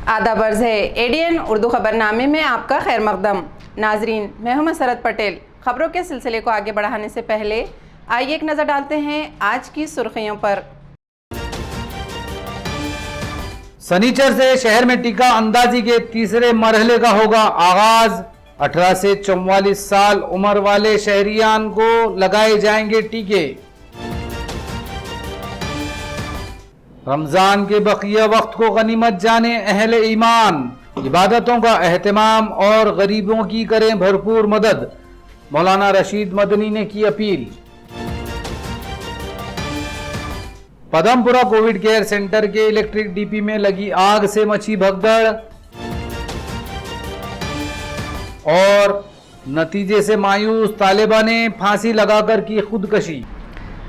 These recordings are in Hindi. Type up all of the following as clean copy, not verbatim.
आदाब अर्ज़ है एडीएन उर्दू खबरनामे में आपका खैर मकदम। नाजरीन, मैं हूं मसरत पटेल। खबरों के सिलसिले को आगे बढ़ाने से पहले आइए एक नज़र डालते हैं आज की सुर्खियों पर। सनीचर से शहर में टीका अंदाजी के तीसरे मरहले का होगा आगाज। 18 से 44 साल उम्र वाले शहरियान को लगाए जाएंगे टीके। रमजान के बकिया वक्त को गनीमत जाने अहले ईमान, इबादतों का एहतमाम और गरीबों की करें भरपूर मदद, मौलाना रशीद मदनी ने की appeal. Padampura Covid care centre के इलेक्ट्रिक डीपी में लगी आग से मची भगदड़ और नतीजे से मायूस तालिबा ने फांसी लगाकर की खुदकशी।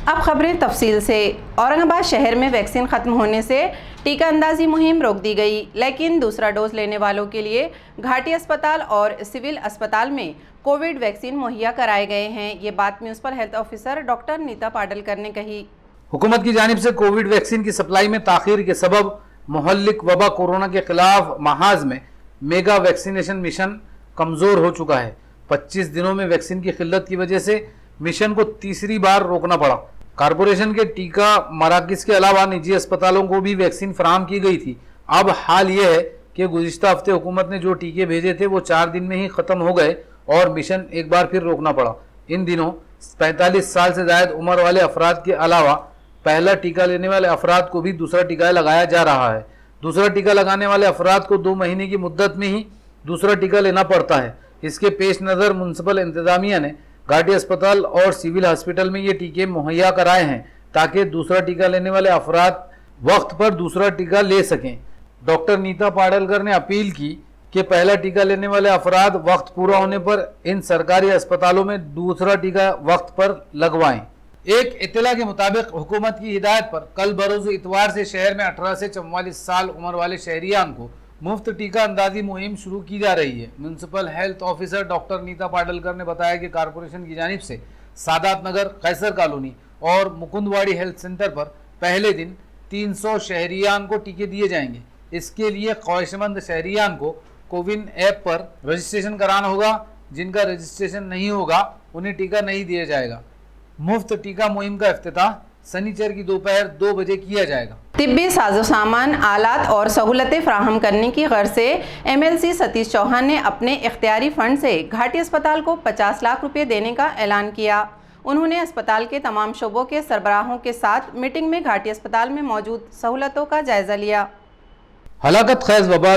अब खबरें तफसील से। औरंगाबाद शहर में वैक्सीन खत्म होने से टीका अंदाजी मुहिम रोक दी गई, लेकिन दूसरा डोज लेने वालों के लिए घाटी अस्पताल और सिविल अस्पताल में कोविड वैक्सीन मुहैया कराए गए हैं। ये बात municipal health officer doctor Neeta Padalkar ने कही। हुकूमत की जानिब से कोविड वैक्सीन की सप्लाई में ताखीर के सबब मोहल्लिक वबा कोरोना के खिलाफ महाज में मेगा वैक्सीनेशन मिशन कमजोर हो चुका है। 25 दिनों में वैक्सीन की किल्लत की वजह से मिशन को तीसरी बार रोकना पड़ा। कारपोरेशन के टीका मराकिज के अलावा निजी अस्पतालों को भी वैक्सीन फराहम की गई थी। अब हाल यह है कि गुज़िश्ता हफ्ते हुकूमत ने जो टीके भेजे थे वो 4 दिन में ही ख़त्म हो गए और मिशन एक बार फिर रोकना पड़ा। इन दिनों 45 साल से ज़ायद उम्र वाले अफराद के अलावा पहला टीका लेने वाले अफराद को भी दूसरा टीका लगाया जा रहा है। दूसरा टीका लगाने वाले अफराद को 2 महीने की मुद्दत में ही दूसरा टीका लेना पड़ता है। इसके पेश नज़र म्युनिसिपल इंतज़ामिया ने घाटी अस्पताल और सिविल हॉस्पिटल में ये टीके मुहैया कराए हैं ताकि दूसरा टीका लेने वाले अफराद वक्त पर दूसरा टीका ले सकें। डॉक्टर नीता पाडलकर ने अपील की कि पहला टीका लेने वाले अफराद वक्त पूरा होने पर इन सरकारी अस्पतालों में दूसरा टीका वक्त पर लगवाएं। एक इत्तला के मुताबिक हुकूमत की हिदायत पर कल बरोज़ इतवार से शहर में 18 से 44 साल उम्र वाले शहरियान को मुफ्त टीका अंदाजी मुहिम शुरू की जा रही है। Municipal health officer doctor Neeta Padalkar ने बताया कि कारपोरेशन की जानिब से सादात नगर, कैसर कॉलोनी और मुकुंदवाड़ी हेल्थ सेंटर पर पहले दिन 300 शहरियान को टीके दिए जाएंगे। इसके लिए ख्वाहिशमंद शहरियान को कोविन ऐप पर रजिस्ट्रेशन कराना होगा। जिनका रजिस्ट्रेशन नहीं होगा उन्हें टीका नहीं दिया जाएगा। मुफ्त टीका मुहिम का इफ्तिताह शनिचर की दोपहर 2 बजे किया जाएगा। तिब्बी साजो सामान, आलात और सहूलतें फराहम करने की गर्ज से MLC सतीश चौहान ने अपने इख्तियारी फंड से घाटी अस्पताल को 50 लाख रुपए देने का ऐलान किया। उन्होंने अस्पताल के तमाम शोबों के सरबराहों के साथ मीटिंग में घाटी अस्पताल में मौजूद सहूलतों का जायजा लिया। हलाकत खैज वबा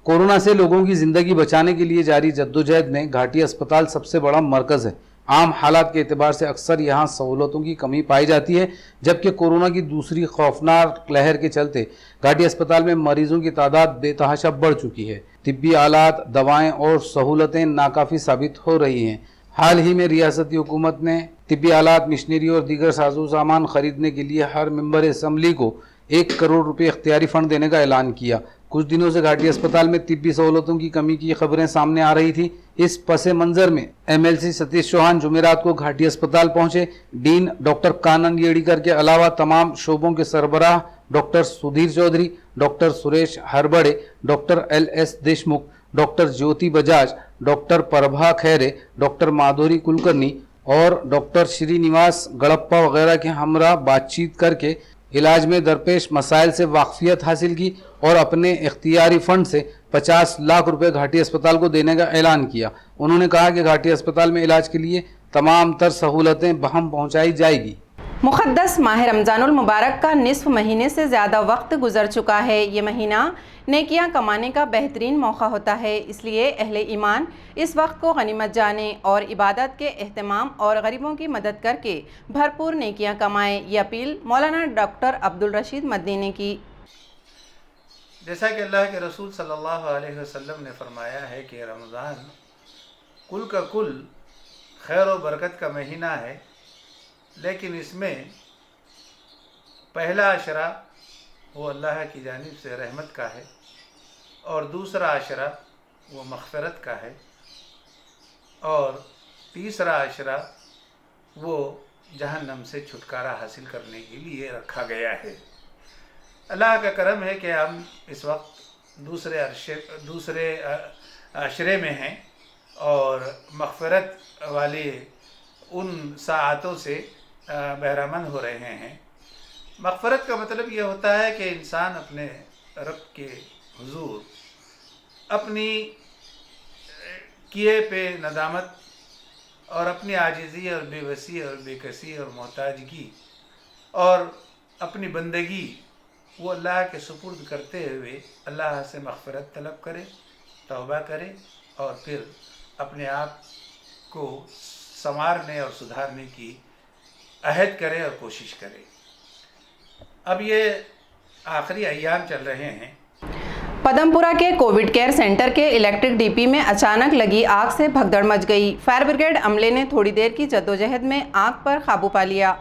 कोरोना से लोगों की जिंदगी बचाने के लिए जारी जद्दोजहद में घाटी अस्पताल सबसे बड़ा मरकज़ है। आम हालात के एतबार से अक्सर यहाँ सहूलतों की कमी पाई जाती है, जबकि कोरोना की दूसरी खौफनाक लहर के चलते घाटी अस्पताल में मरीजों की तादाद बेतहाशा बढ़ चुकी है। तिब्बी आलात, दवाएं और सहूलतें नाकाफ़ी साबित हो रही हैं। हाल ही में रियासती हुकूमत ने तिब्बी आलात, मशीनरी और दीगर साजो सामान खरीदने के लिए हर मेंबर असम्बली को 1 करोड़ रुपये इख्तियारी फंड देने का ऐलान किया। कुछ दिनों से घाटी अस्पताल में तिब्बी सहूलतों की कमी की खबरें सामने आ रही थी। इस पसे मंजर में MLC सतीश चौहान जुमेरात को घाटी अस्पताल पहुंचे। डीन डॉक्टर कानन येड़ीकर के अलावा तमाम शोबों के सरबराह doctor Sudhir Chaudhary, doctor Suresh Harbade, doctor LS Deshmukh, doctor Jyoti Bajaj, doctor Prabha Khaire, doctor Madhuri Kulkarni और डॉक्टर श्रीनिवास गड़प्पा वगैरह के हमरा बातचीत करके इलाज में दरपेश मसाइल से वाकफियत हासिल की और अपने इख्तियारी फंड से 50 लाख रुपए घाटी अस्पताल को देने का ऐलान किया। उन्होंने कहा कि घाटी अस्पताल में इलाज के लिए तमाम तर सहूलतें बहम पहुंचाई जाएगी। मुक़द्दस माह रमज़ानुल मुबारक का निस्फ महीने से ज़्यादा वक्त गुजर चुका है। ये महीना नेकियां कमाने का बेहतरीन मौका होता है, इसलिए अहले ईमान इस वक्त को गनीमत जाने और इबादत के एहतमाम और गरीबों की मदद करके भरपूर नेकियां कमाएं। ये अपील मौलाना डॉक्टर अब्दुल रशीद मदनी ने की। जैसा कि अल्लाह के रसूल सल्लल्लाहु अलैहि वसल्लम ने फरमाया है कि रमज़ान कुल का कुल खैर और बरकत का महीना है, लेकिन इसमें पहला अशरा वो अल्लाह की जानिब से रहमत का है और दूसरा अशरा वो मग़फ़िरत का है और तीसरा अशरा वो जहन्नम से छुटकारा हासिल करने के लिए रखा गया है। अल्लाह का करम है कि हम इस वक्त दूसरे अशरे में हैं और मग़फ़िरत वाली उन साआतों से बहरामंद हो रहे हैं। मग़फ़िरत का मतलब ये होता है कि इंसान अपने रब के हुज़ूर अपनी किए पे नदामत और अपनी आजिज़ी और बेबसी और बेकसी और मोहताजगी और अपनी बंदगी वो अल्लाह के सुपुर्द करते हुए अल्लाह से मग़फ़िरत तलब करे, तौबा करे और फिर अपने आप को संवारने और सुधारने की अहद करे और कोशिश करे। अब ये आखिरी अय्याम चल रहे हैं। पदमपुरा के कोविड केयर सेंटर के इलेक्ट्रिक डीपी में अचानक लगी आग से भगदड़ मच गई। फायर ब्रिगेड अमले ने थोड़ी देर की जद्दोजहद में आग पर काबू पा लिया।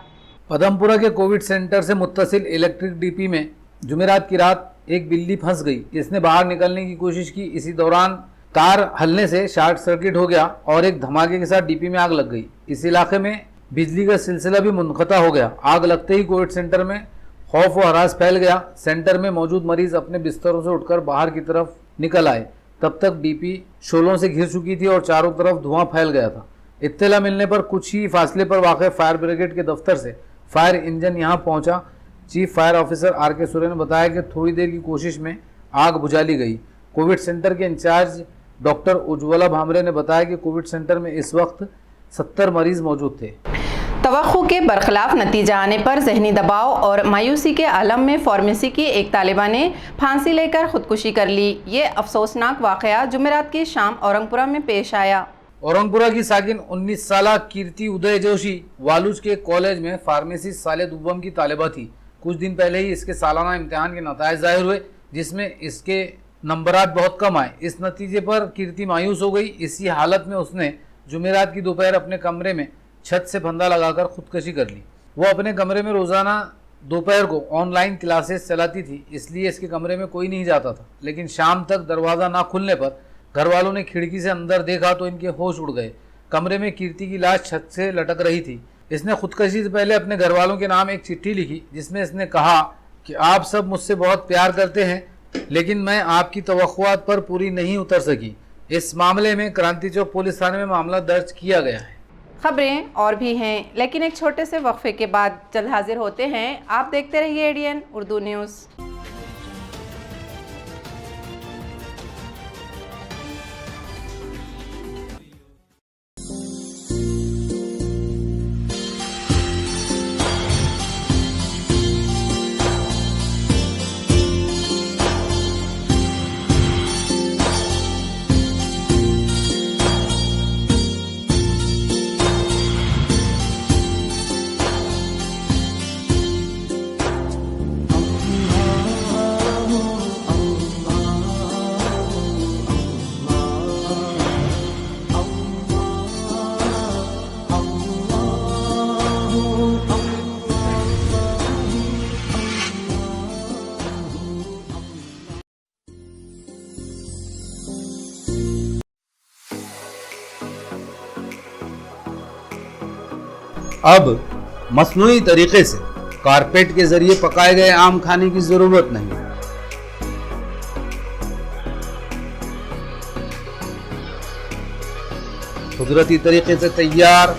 पदमपुरा के कोविड सेंटर से मुत्तसिल इलेक्ट्रिक डीपी में जुमेरात की रात एक बिल्ली फंस गई। इसने बाहर निकलने की कोशिश की। इसी दौरान तार हलने से शॉर्ट सर्किट हो गया और एक धमाके के साथ डीपी में आग लग गई। इस इलाके में बिजली का सिलसिला भी मुनक़ता हो गया। आग लगते ही कोविड सेंटर में खौफ व हरास फैल गया। सेंटर में मौजूद मरीज अपने बिस्तरों से उठकर बाहर की तरफ निकल आए। तब तक डीपी शोलों से घिर चुकी थी और चारों तरफ धुआं फैल गया था। इत्तला मिलने पर कुछ ही फासले पर वाक़ फायर ब्रिगेड के दफ्तर से फायर इंजन यहां पहुंचा। Chief fire officer R K. Surya ने बताया कि थोड़ी देर की कोशिश में आग बुझा ली गई। कोविड सेंटर के इंचार्ज डॉक्टर उज्ज्वला भामरे ने बताया कि कोविड सेंटर में इस वक्त 70 मरीज मौजूद थे। तवक्को के बरखिलाफ नतीजा आने पर जहनी दबाव और मायूसी के आलम में फार्मेसी की एक तालिबा ने फांसी लेकर खुदकुशी कर ली। ये अफसोसनाक वाक़या जुमेरात की शाम औरंगपुरा में पेश आया। औरंगपुरा की साकिन 19 साला कीर्ति उदय जोशी वालूज के कॉलेज में फार्मेसी साले दुबम की तालिबा थी। कुछ दिन पहले ही इसके सालाना इम्तिहान के नताइज जाहिर हुए, जिसमें इसके नंबरात बहुत कम आए। इस नतीजे पर कीर्ति मायूस हो गई। इसी हालत में उसने जुमेरात की दोपहर अपने कमरे में छत से फंदा लगाकर खुदकशी कर ली। वो अपने कमरे में रोज़ाना दोपहर को ऑनलाइन क्लासेस चलाती थी, इसलिए इसके कमरे में कोई नहीं जाता था। लेकिन शाम तक दरवाज़ा ना खुलने पर घर वालों ने खिड़की से अंदर देखा तो इनके होश उड़ गए। कमरे में कीर्ति की लाश छत से लटक रही थी। इसने खुदकशी से पहले अपने घर वालों के नाम एक चिट्ठी लिखी, जिसमें इसने कहा कि आप सब मुझसे बहुत प्यार करते हैं, लेकिन मैं आपकी तवक्कुआत पर पूरी नहीं उतर सकी। इस मामले में क्रांति चौक पुलिस थाने में मामला दर्ज किया गया है। खबरें और भी हैं, लेकिन एक छोटे से वक्फे के बाद जल्द हाजिर होते हैं। आप देखते रहिए एडीएन उर्दू न्यूज़। अब मसनूई तरीके से कारपेट के जरिए पकाए गए आम खाने की जरूरत नहीं। कुदरती तरीके से तैयार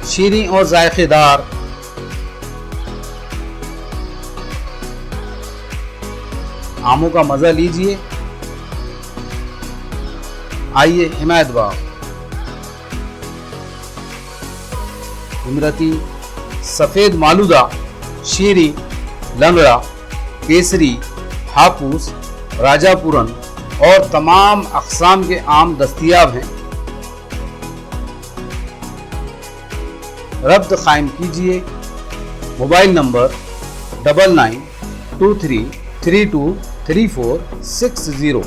शीरीं और जायकेदार आमों का मजा लीजिए। आइए हिमायत बाग, इमरती, सफ़ेद मालूदा, शीरी, लंगड़ा, केसरी, हापूस, राजापुरन और तमाम अक़साम के आम दस्तयाब हैं। रब्त कायम कीजिए। Mobile number 9923323460।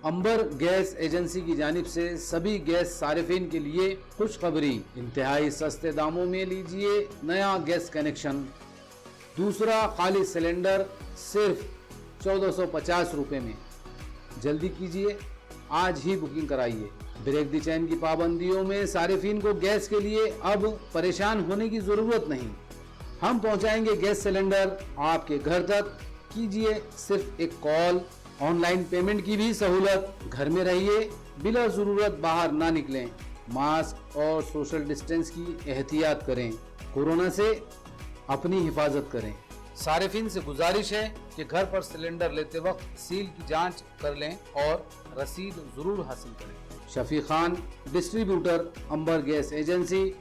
अंबर गैस एजेंसी की जानिब से सभी गैस सारिफिन के लिए खुशखबरी। इंतहाई सस्ते दामों में लीजिए नया गैस कनेक्शन। दूसरा खाली सिलेंडर सिर्फ 1450 रुपये में। जल्दी कीजिए, आज ही बुकिंग कराइए। ब्रेक द चैन की पाबंदियों में सारिफिन को गैस के लिए अब परेशान होने की जरूरत नहीं। हम पहुंचाएंगे गैस सिलेंडर आपके घर तक। कीजिए सिर्फ एक कॉल। ऑनलाइन पेमेंट की भी सहूलत। घर में रहिए, बिला जरूरत बाहर ना निकलें। मास्क और सोशल डिस्टेंस की एहतियात करें। कोरोना से अपनी हिफाजत करें। सारिफिन से गुजारिश है कि घर पर सिलेंडर लेते वक्त सील की जांच कर लें और रसीद जरूर हासिल करें। शफी खान, डिस्ट्रीब्यूटर, अंबर गैस एजेंसी,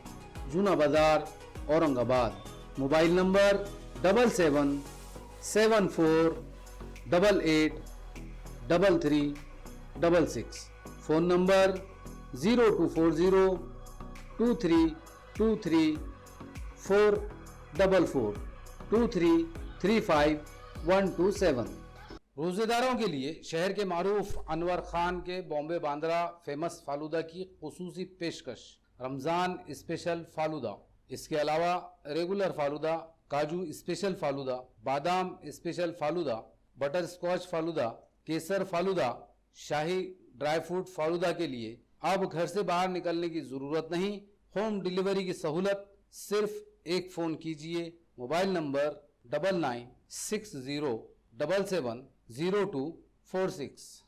जूना बाजार, Aurangabad. Mobile number 7774883366। Phone number 0240232344 23351271। रोजेदारों के लिए शहर के मारूफ अनवर खान के बॉम्बे बांद्रा फेमस फालूदा की खुसूसी पेशकश, रमज़ान स्पेशल फालूदा। इसके अलावा रेगुलर फालूदा, काजू स्पेशल फालूदा, बादाम special falooda, butterscotch falooda, केसर फालूदा, शाही ड्राई फ्रूट फालूदा के लिए अब घर से बाहर निकलने की ज़रूरत नहीं। होम डिलीवरी की सहूलत। सिर्फ एक फ़ोन कीजिए। Mobile number 9960770246।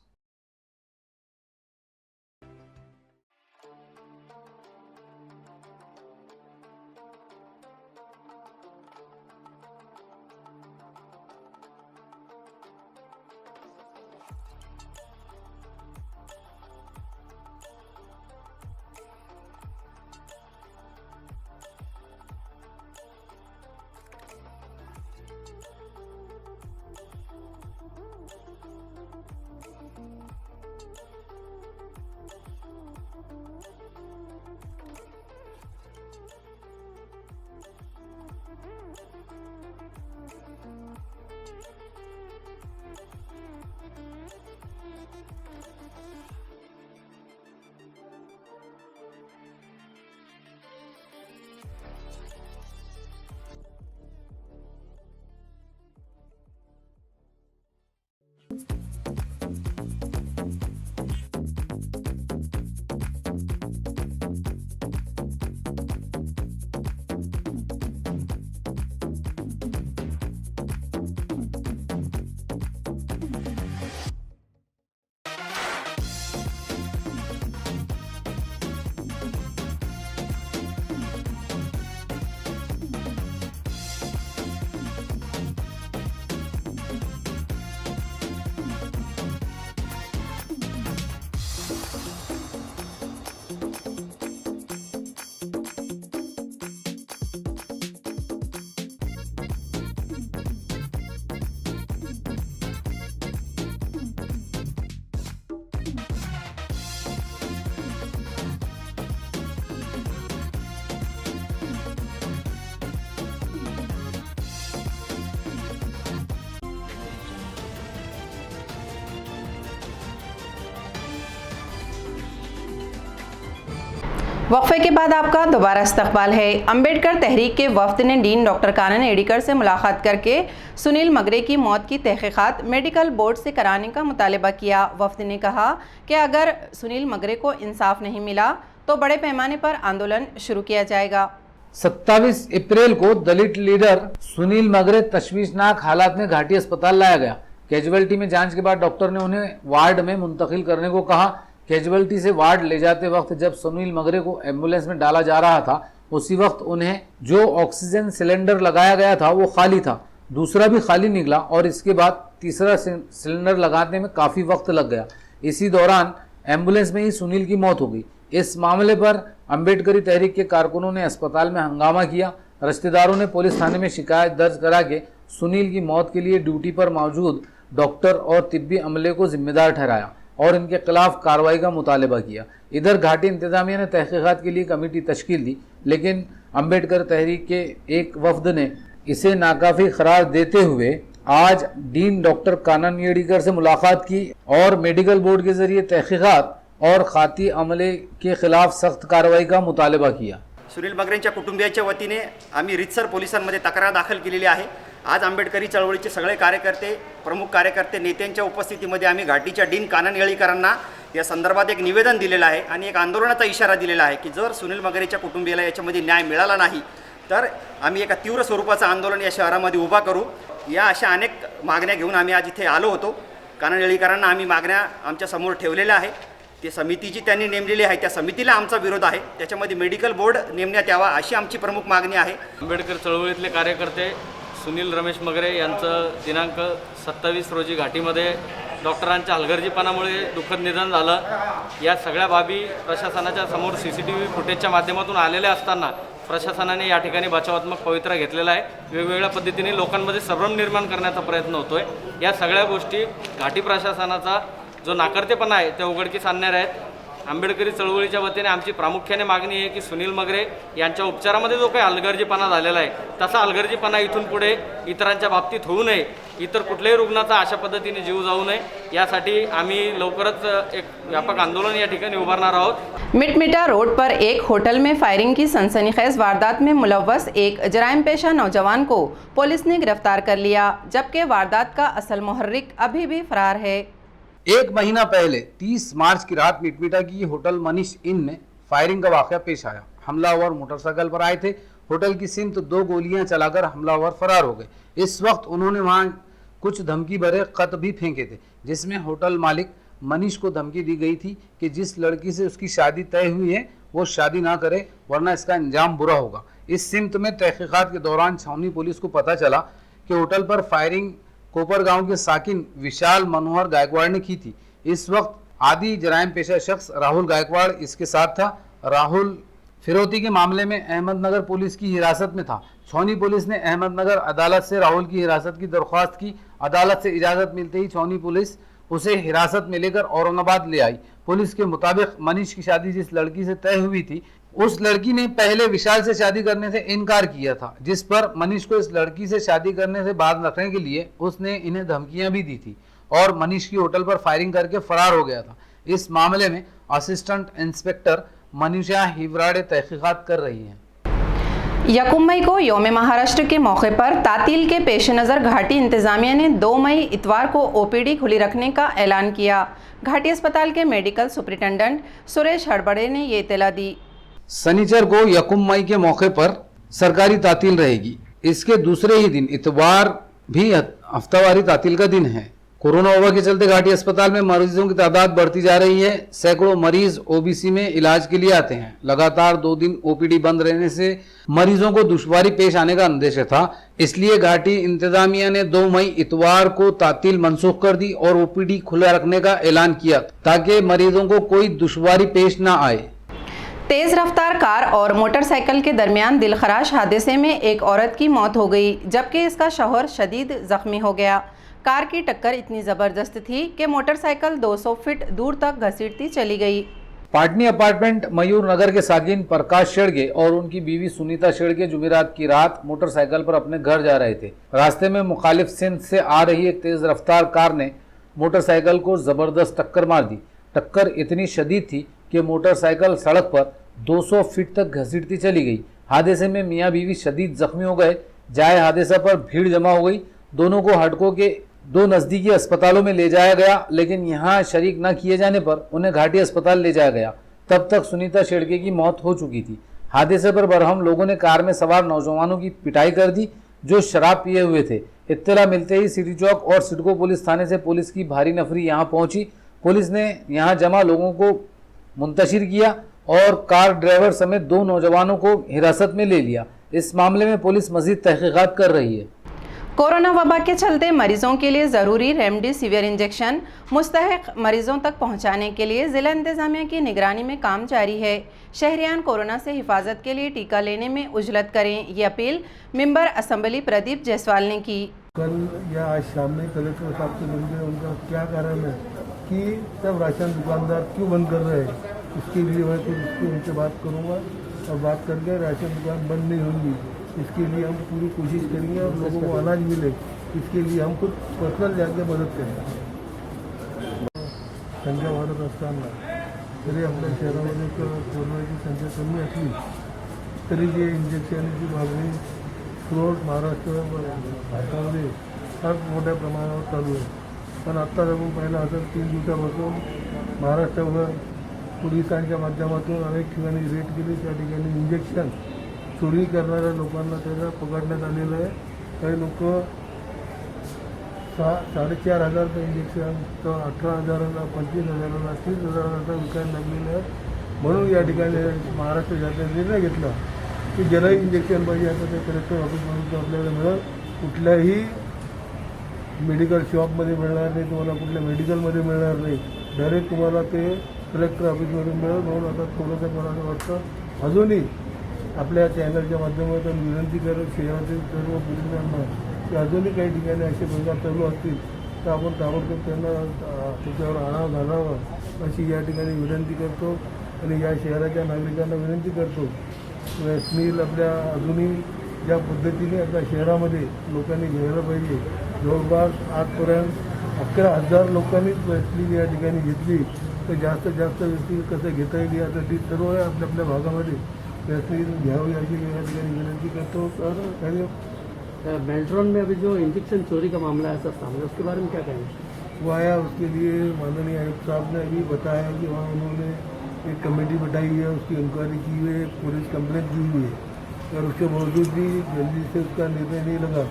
वक्फे के बाद आपका दोबारा इस्तकबाल है। अंबेडकर तहरीक के वफ्द ने डीन डॉक्टर कानन एडिकर से मुलाकात करके सुनील मगरे की मौत की तहकीकात मेडिकल बोर्ड से कराने का मुतालबा किया। वफ्द ने कहा कि अगर सुनील मगरे को इंसाफ नहीं मिला तो बड़े पैमाने पर आंदोलन शुरू किया जाएगा। 27 अप्रैल को दलित लीडर सुनील मगरे तशवीशनाक हालात में घाटी अस्पताल लाया गया। कैजुअल्टी में जांच के बाद डॉक्टर ने उन्हें वार्ड में मुंतकिल करने को कहा। कैजुअल्टी से वार्ड ले जाते वक्त जब सुनील मगरे को एम्बुलेंस में डाला जा रहा था, उसी वक्त उन्हें जो ऑक्सीजन सिलेंडर लगाया गया था वो खाली था, दूसरा भी खाली निकला और इसके बाद तीसरा सिलेंडर लगाने में काफ़ी वक्त लग गया। इसी दौरान एम्बुलेंस में ही सुनील की मौत हो गई। इस मामले पर अंबेडकरी तहरीक के कारकुनों ने अस्पताल में हंगामा किया। रिश्तेदारों ने पुलिस थाने में शिकायत दर्ज करा के सुनील की मौत के लिए ड्यूटी पर मौजूद डॉक्टर और तिब्बी अमले को जिम्मेदार ठहराया और इनके खिलाफ कार्रवाई का मुतालबा किया। इधर घाटी इंतजामिया ने तहकीकात के लिए कमेटी तश्कील दी, लेकिन अंबेडकर तहरीक के एक वफद ने इसे नाकाफी करार देते हुए आज डीन डॉक्टर कानन एडिकर से मुलाकात की और मेडिकल बोर्ड के जरिए तहकीकात और खाती अमले के खिलाफ सख्त कार्रवाई का मुतालबा किया। सुनील मगरेंच्या कुटुंबियांच्या वतीने आम्ही रितसर पोलिसांमध्ये तक्रार दाखल केलेली आहे। आज आंबेडकरी चळवळीचे सगळे कार्यकर्ते, प्रमुख कार्यकर्ते, नेत्यांच्या उपस्थितीमध्ये आम्ही घाटीच्या डीन कानन येळीकरांना या संदर्भात एक निवेदन दिलेलं आहे आणि एक आंदोलनाचा इशारा दिलेला आहे की जर सुनील मगरेच्या कुटुंबियाला याच्यामध्ये न्याय मिळाला नाही तर आम्ही एका तीव्र स्वरूपाचं आंदोलन या शहरामध्ये उभा करू। या अशा अनेक मागण्या घेऊन आम्ही आज इथे आलो होतो। कानाळेकरांना आम्ही मागण्या आमच्या समोर ठेवलेल्या आहे। ते समितीची त्यांनी नेमलेली आहे, त्या समितीला आमचा विरोध आहे। त्याच्यामध्ये मेडिकल बोर्ड नेमण्यात यावा अशी आमची प्रमुख मागणी आहे। आंबेडकर चळवळीतले कार्यकर्ते सुनील रमेश मगरे यांचं दिनांक 27 रोजी घाटीमध्ये डॉक्टरांच्या हलगर्जीपणामुळे दुःखद निधन झालं। या सगळ्या बाबी प्रशासनाच्या समोर CCTV फुटेजच्या माध्यमातून आलेल्या असताना प्रशासनाने या ठिकाणी बचावात्मक पवित्रा घेतलेला आहे। वेगवेगळ्या पद्धतीने लोकांमध्ये संभ्रम निर्माण करण्याचा प्रयत्न होतोय। या सगळ्या गोष्टी घाटी प्रशासनाचा जो नाकर्तेपणा आहे ते उघडकीस आणणार आहेत। आंबेडकरी चळवळीच्या वतीने आमची प्रामुख्याने मागणी आहे की सुनील मगरे यांच्या उपचारामध्ये जो काही हलगर्जीपणा झालेला आहे तसा हलगर्जीपणा इथून पुढे इतरांच्या बाबतीत होऊ नये, इतर कुठल्याही रुग्णाचा अशा पद्धतीने जीव जाऊ नये, यासाठी आम्ही लवकरच एक व्यापक आंदोलन या ठिकाणी उभारणार आहोत। मिटमिटा रोड पर एक होटल में फायरिंग की सनसनीखेज वारदात में मुलव्वस एक जराइम पेशा नौजवान को पुलिस ने गिरफ्तार कर लिया, जबकि वारदात का असल मुहर्रिक अभी भी फरार है। एक महीना पहले 30 मार्च की रात मिटमिटा की होटल मनीष इन में फायरिंग का वाकया पेश आया। हमलावर मोटरसाइकिल पर आए थे। होटल की सिमत 2 गोलियां चलाकर हमलावर फरार हो गए। इस वक्त उन्होंने वहां कुछ धमकी भरे खत भी फेंके थे, जिसमें होटल मालिक मनीष को धमकी दी गई थी कि जिस लड़की से उसकी शादी तय हुई है वो शादी ना करे वरना इसका अंजाम बुरा होगा। इस सिमत में तहकीकात के दौरान छावनी पुलिस को पता चला कि होटल पर फायरिंग कोपर गांव के साकिन विशाल मनोहर गायकवाड़ ने की थी। इस वक्त आदि जराइम पेशा शख्स राहुल गायकवाड़ इसके साथ था। राहुल फिरौती के मामले में अहमदनगर पुलिस की हिरासत में था। छावनी पुलिस ने अहमदनगर अदालत से राहुल की हिरासत की दरख्वास्त की। अदालत से इजाज़त मिलते ही छावनी पुलिस उसे हिरासत में लेकर औरंगाबाद ले आई। पुलिस के मुताबिक मनीष की शादी जिस लड़की से तय हुई थी उस लड़की ने पहले विशाल से शादी करने से इनकार किया था, जिस पर मनीष को इस लड़की से शादी करने से बात रखने के लिए उसने इन्हें धमकियां भी दी थी और मनीष की होटल पर फायरिंग करके फरार हो गया था। इस मामले में असिस्टेंट इंस्पेक्टर मनीषा हिवराड़े तहकीकात कर रही हैं। 1 मई को यौम महाराष्ट्र के मौके पर तातील के पेश नज़र घाटी इंतज़ामिया ने 2 मई इतवार को OPD खुली रखने का ऐलान किया। घाटी अस्पताल के मेडिकल सुपरिटेंडेंट सुरेश हड़बड़े ने ये इत्तला दी। शनिचर को 1 मई के मौके पर सरकारी तातील रहेगी। इसके दूसरे ही दिन इतवार भी हफ्तावारी तातील का दिन है। कोरोना वबा के चलते घाटी अस्पताल में मरीजों की तादाद बढ़ती जा रही है। सैकड़ों मरीज OBC में इलाज के लिए आते हैं। लगातार 2 दिन OPD बंद रहने से मरीजों को दुश्वारी पेश आने का अंदेशा था। इसलिए घाटी इंतजामिया ने 2 मई इतवार को तातील मनसूख कर दी और OPD खुला रखने का ऐलान किया ताकि मरीजों को कोई दुश्वारी पेश न आए। तेज रफ्तार कार और मोटरसाइकिल के दरमियान दिलखराश हादसे में एक औरत की मौत हो गई, जबकि इसका शौहर शदीद जख्मी हो गया। कार की टक्कर इतनी ज़बरदस्त थी कि मोटरसाइकिल 200 फीट दूर तक घसीटती चली गई। पाटनी अपार्टमेंट मयूर नगर के साकिन प्रकाश शेड़गे और उनकी बीवी सुनीता शेड़गे जुमेरात की रात मोटरसाइकिल पर अपने घर जा रहे थे। रास्ते में मुखालिफ सिंध से आ रही एक तेज रफ्तार कार ने मोटरसाइकिल को जबरदस्त टक्कर मार दी। टक्कर इतनी शदीद थी कि मोटरसाइकिल सड़क पर 200 फीट तक घसीटती चली गई। हादसे में मियाँ बीवी शदीद जख्मी हो गए। जाए हादसा पर भीड़ जमा हो गई। दोनों को हडकों के 2 नज़दीकी अस्पतालों में ले जाया गया, लेकिन यहाँ शरीक न किए जाने पर उन्हें घाटी अस्पताल ले जाया गया। तब तक सुनीता शेड़गे की मौत हो चुकी थी। हादसे पर बरहम लोगों ने कार में सवार नौजवानों की पिटाई कर दी जो शराब पिए हुए थे। इत्तला मिलते ही सिटी चौक और सिडको पुलिस थाने से पुलिस की भारी नफरी यहाँ पहुंची। पुलिस ने यहाँ जमा लोगों को मुंतशिर किया और कार ड्राइवर समेत 2 नौजवानों को हिरासत में ले लिया। इस मामले में पुलिस मजीद तहकीकात कर रही है। कोरोना वबा के चलते मरीजों के लिए ज़रूरी रेमडेसिविर इंजेक्शन मुस्तहिक मरीजों तक पहुंचाने के लिए ज़िला इंतज़ामिया की निगरानी में काम जारी है। शहरियान कोरोना से हिफाजत के लिए टीका लेने में उजलत करें, ये appeal member assembly Pradeep Jaiswal ने की। कल या आज शाम में कलेक्टर साहब से मिलकर उनका क्या कारण है कि सब राशन दुकानदार क्यों बंद कर रहे हैं, इसके लिए मैं तो उनसे बात करूँगा और बात करके राशन दुकान बंद नहीं होंगी, इसके लिए हम पूरी कोशिश करेंगे और लोगों को अनाज मिले, इसके लिए हम खुद पर्सनल जाके मदद करेंगे। संख्या वाढत असताना तरी आपल्या शहरामध्ये कोरोनाची संख्या कमी असली तरी जे इंजेक्शनची मागणी थ्रूआउट महाराष्ट्र भारतामध्ये फार मोठ्या प्रमाणावर चालू आहे। पण आत्ताच आपण पाहिलं असं 3 दिवसापासून महाराष्ट्रावर पोलिसांच्या माध्यमातून अनेक ठिकाणी रेड केली. त्या ठिकाणी इंजेक्शन चोरी करणाऱ्या लोकांना त्याला पकडण्यात आलेलं आहे. काही लोक 4,500 इंजेक्शन तर 18,000ला 25,000ला 30,000ला विकायला लागलेलं आहे. म्हणून या ठिकाणी महाराष्ट्र शासनाने निर्णय घेतला की ज्यालाही इंजेक्शन पाहिजे आता ते कलेक्टर ऑफिसमधून आपल्याला मिळेल. कुठल्याही मेडिकल शॉपमध्ये मिळणार नाही, तुम्हाला कुठल्या मेडिकलमध्ये मिळणार नाही, डायरेक्ट तुम्हाला ते कलेक्टर ऑफिसमधून मिळेल. म्हणून आता थोडंसं मला असं वाटतं अजूनही आपल्या चॅनलच्या माध्यमातून विनंती करत शहरातील सर्व पोलिसांना की अजूनही काही ठिकाणी असे प्रकार चालू असतील तर आपण ताबडतोब त्यांना त्याच्यावर आळा घालावा अशी या ठिकाणी विनंती करतो. आणि या शहराच्या नागरिकांना विनंती करतो वॅक्सिन आपल्या अजूनही ज्या पद्धतीने आपल्या शहरामध्ये लोकांनी घ्यायला पाहिजे. जवळपास आजपर्यंत 11,000 लोकांनीच वॅक्सिन या ठिकाणी घेतली. तर जास्तीत जास्त व्यक्ती कसं घेता येईल यासाठी सर्व आपल्या आपल्या भागामध्ये वैक्सीन घ्यावी अशी या ठिकाणी विनंती करतो. तर काही मेल्ट्रॉन में अभी जो इंजेक्शन चोरी का मामला है सर सामने, उसके बारे में क्या कहेंगे? वो आया उसके लिए माननीय आयुक्त साहब ने अभी बताया कि वहाँ उन्होंने एक कमेटी बैठाई है, उसकी इंक्वायरी की हुई है, पुलिस कंप्लेंट की हुई है. और उसके बावजूद भी जल्दी से उसका निर्णय नहीं लगा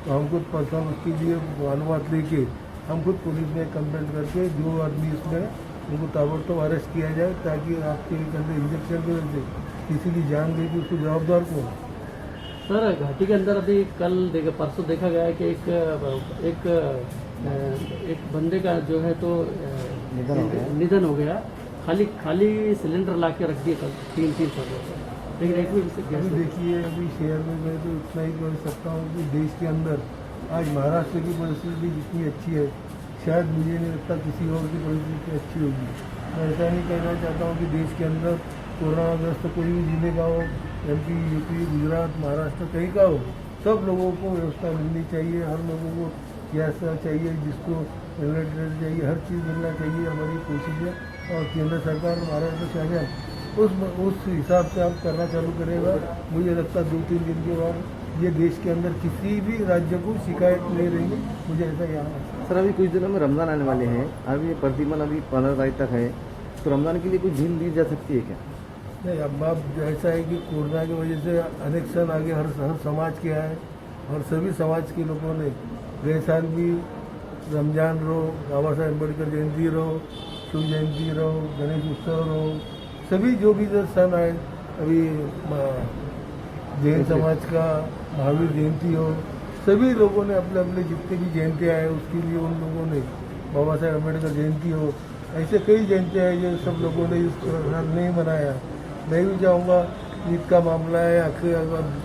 तो हम खुद पर्सनल उसके लिए मालूमात लेके हम खुद पुलिस में कंप्लेंट करके जो आदमी इसमें उनको ताबड़तोड़ अरेस्ट किया जाए ताकि आपके अंदर इंजेक्शन की वजह से किसी की जान गई कि उसको जवाबदार कौन. सर घाटी के अंदर अभी परसों देखा गया है कि एक बंदे का जो है तो निधन हो गया. खाली सिलेंडर ला के रख दिए कल 3 सालों से. लेकिन एक भी अभी देखिए अभी शहर में मैं तो इतना ही कह सकता हूँ कि देश के अंदर आज महाराष्ट्र की परिस्थिति जितनी अच्छी है शायद मुझे नहीं लगता किसी और की परिस्थिति अच्छी होगी. मैं ऐसा नहीं कहना चाहता हूँ कि देश के अंदर कोरोनाग्रस्त कोई भी जिले का हो, MP, UP, गुजरात, महाराष्ट्र कहीं का हो, सब लोगों को व्यवस्था मिलनी चाहिए. हर लोगों को गैस चाहिए, जिसको रेगुलेटर चाहिए, हर चीज़ मिलना चाहिए. हमारी कोशिश है और केंद्र सरकार महाराष्ट्र शासन उस हिसाब से आप करना चालू करेगा. मुझे लगता है 2-3 दिन के बाद ये देश के अंदर किसी भी राज्य को शिकायत नहीं रहेगी. मुझे ऐसा यहाँ है. सर अभी कुछ दिनों में रमज़ान आने वाले हैं, अभी प्रतिमन अभी 15 तारीख तक है, तो रमज़ान के लिए कुछ ढील दी जा सकती है क्या? नहीं, अब ऐसा है कि कोरोना की वजह से अनेक सन आगे हर समाज के आए और सभी समाज के लोगों ने गए साल भी रमजान रहो, बाबा साहेब अम्बेडकर जयंती रहो, शिव जयंती रहो, गणेश उत्सव रहो, सभी जो भी जो सन आए, अभी जैन समाज का महावीर जयंती हो, सभी लोगों ने अपने अपने जितने भी जयंती आए उसके लिए उन लोगों ने बाबा साहेब अम्बेडकर जयंती हो, ऐसे कई जयंती आए जो सब लोगों ने इस नहीं मनाया. मैं भी चाहूँगा ईद का मामला है, आखिर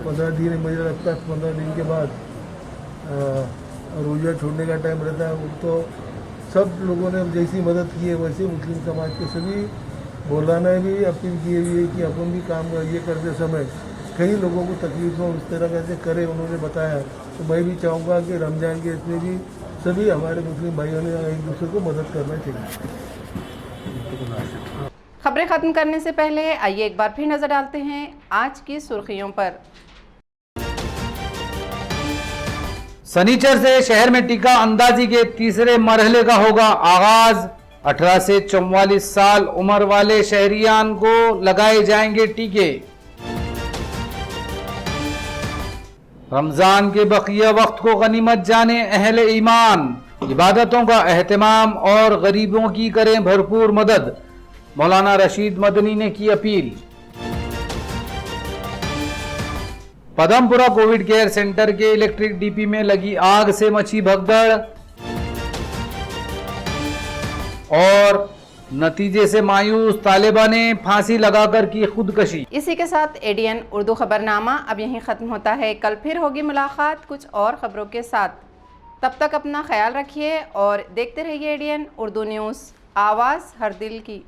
15 दिन मुझे लगता है 15 दिन के बाद रोज़ा छोड़ने का टाइम रहता है. तो सब लोगों ने जैसी मदद की है वैसे मुस्लिम समाज के सभी मौलाना भी अपील की हुई है कि अपन भी काम ये करते समय कई लोगों को तकलीफ हो इस तरह कैसे करें, उन्होंने बताया. तो मैं भी चाहूँगा कि रमज़ान के इसमें भी सभी हमारे मुस्लिम भाइयों ने एक दूसरे को मदद करना चाहिए. खबरें खत्म करने से पहले आइए एक बार फिर नजर डालते हैं आज की सुर्खियों पर. सनीचर से शहर में टीका अंदाजी के तीसरे मरहले का होगा आगाज. 18 से 44 साल उम्र वाले शहरियान को लगाए जाएंगे टीके. रमजान के बकिया वक्त को गनीमत जाने अहले ईमान. इबादतों का एहतमाम और गरीबों की करें भरपूर मदद. मौलाना रशीद मदनी ने की appeal. Padampura Covid care centre के इलेक्ट्रिक डीपी में लगी आग से मची भगदड़ और नतीजे से मायूस तालिबा ने फांसी लगाकर की खुदकशी. इसी के साथ ADN उर्दू खबरनामा अब यहीं खत्म होता है. कल फिर होगी मुलाकात कुछ और खबरों के साथ. तब तक अपना ख्याल रखिए और देखते रहिए ADN उर्दू न्यूज़, आवाज़ हर दिल की.